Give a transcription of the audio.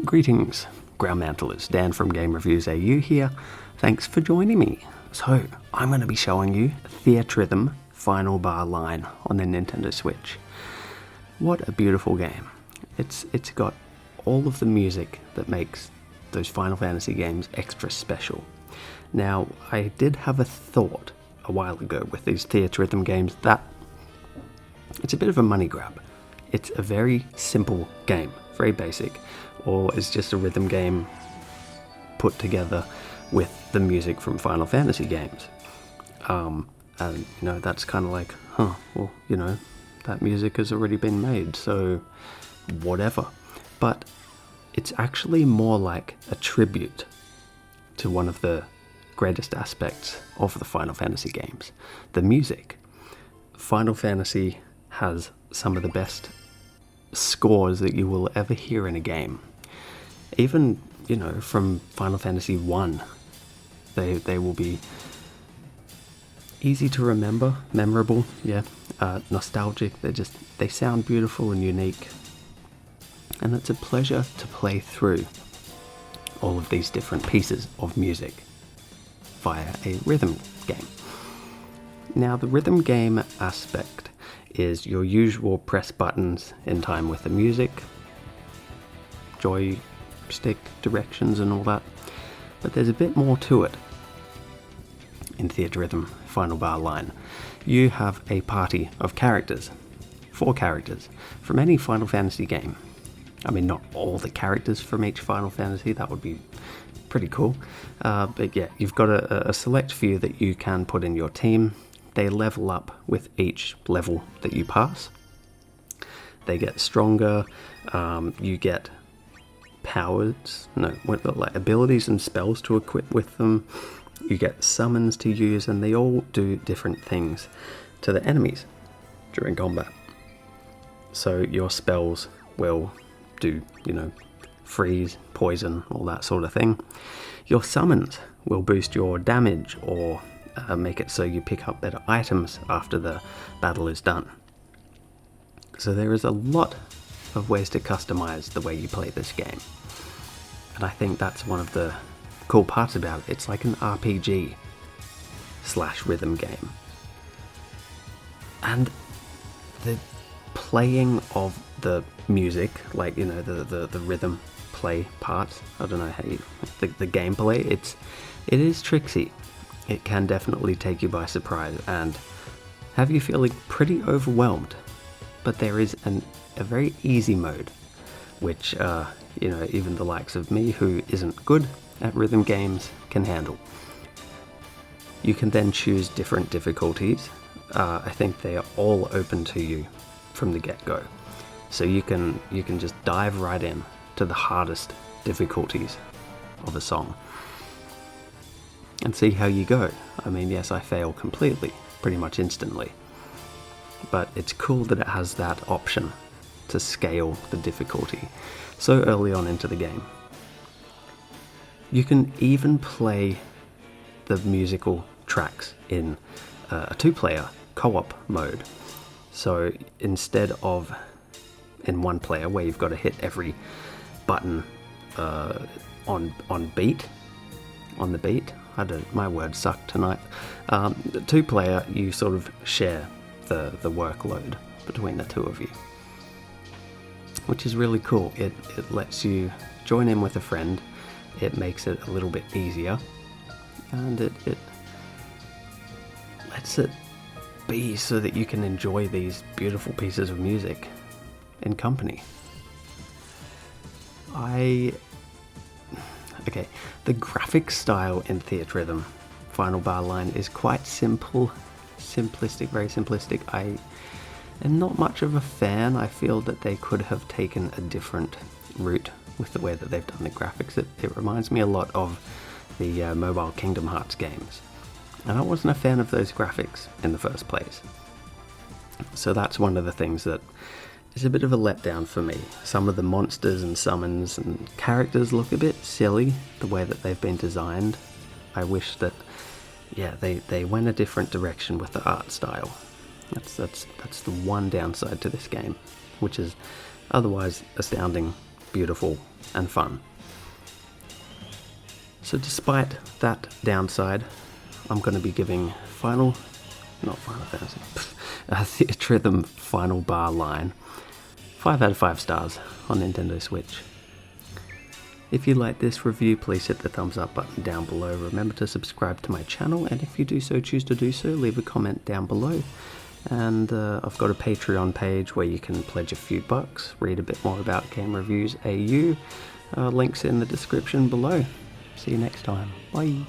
Greetings, Groundmantlers. Dan from GameReviewsAU here. Thanks for joining me. So, I'm going to be showing you Theatrhythm Final Bar Line on the Nintendo Switch. What a beautiful game. It's got all of the music that makes those Final Fantasy games extra special. Now, I did have a thought a while ago with these Theatrhythm games that it's a bit of a money grab. It's a very simple game, very basic, or it's just a rhythm game put together with the music from Final Fantasy games. And, that's kind of like, that music has already been made, so whatever. But it's actually more like a tribute to one of the greatest aspects of the Final Fantasy games, the music. Final Fantasy has some of the best scores that you will ever hear in a game. Even, from Final Fantasy 1, they will be easy to remember, memorable, nostalgic. They sound beautiful and unique. And it's a pleasure to play through all of these different pieces of music via a rhythm game. Now, the rhythm game aspect is your usual press buttons in time with the music, joystick directions and all that, but there's a bit more to it. In Theatrhythm Final Bar Line, you have a party of characters, 4 characters, from any Final Fantasy game. I mean, not all the characters from each Final Fantasy, that would be pretty cool, but yeah, you've got a select few that you can put in your team. They level up with each level that you pass. They get stronger, you get abilities and spells to equip with them. You get summons to use, and they all do different things to the enemies during combat. So your spells will do, freeze, poison, all that sort of thing. Your summons will boost your damage or make it so you pick up better items after the battle is done. So there is a lot of ways to customize the way you play this game. And I think that's one of the cool parts about it. It's like an RPG / rhythm game. And the playing of the music, like, the rhythm play part, I don't know how the gameplay, it is tricksy. It can definitely take you by surprise and have you feeling pretty overwhelmed. But there is a very easy mode, which, even the likes of me, who isn't good at rhythm games, can handle. You can then choose different difficulties. I think they are all open to you from the get-go. So you can just dive right in to the hardest difficulties of a song and see how you go. I mean, yes, I fail completely, pretty much instantly. But it's cool that it has that option to scale the difficulty so early on into the game. You can even play the musical tracks in a 2-player co-op mode. So instead of in 1 player where you've got to hit every button on the beat. My words suck tonight. The 2-player, you sort of share the workload between the two of you, which is really cool. It lets you join in with a friend. It makes it a little bit easier, and it lets it be so that you can enjoy these beautiful pieces of music in company. The graphic style in Theatrhythm Final Bar Line is quite simplistic, very simplistic. I am not much of a fan. I feel that they could have taken a different route with the way that they've done the graphics. It reminds me a lot of the mobile Kingdom Hearts games, and I wasn't a fan of those graphics in the first place. So that's one of the things that is a bit of a letdown for me. Some of the monsters and summons and characters look a bit silly, the way that they've been designed. I wish that, they went a different direction with the art style. That's the one downside to this game, which is otherwise astounding beautiful and fun. So despite that downside, I'm going to be giving Theatrhythm Final Bar Line 5 out of 5 stars on Nintendo Switch. If you like this review, please hit the thumbs up button down below. Remember to subscribe to my channel, and if you choose to do so, leave a comment down below. And I've got a Patreon page where you can pledge a few bucks, read a bit more about GameReviewsAU. Links in the description below. See you next time. Bye.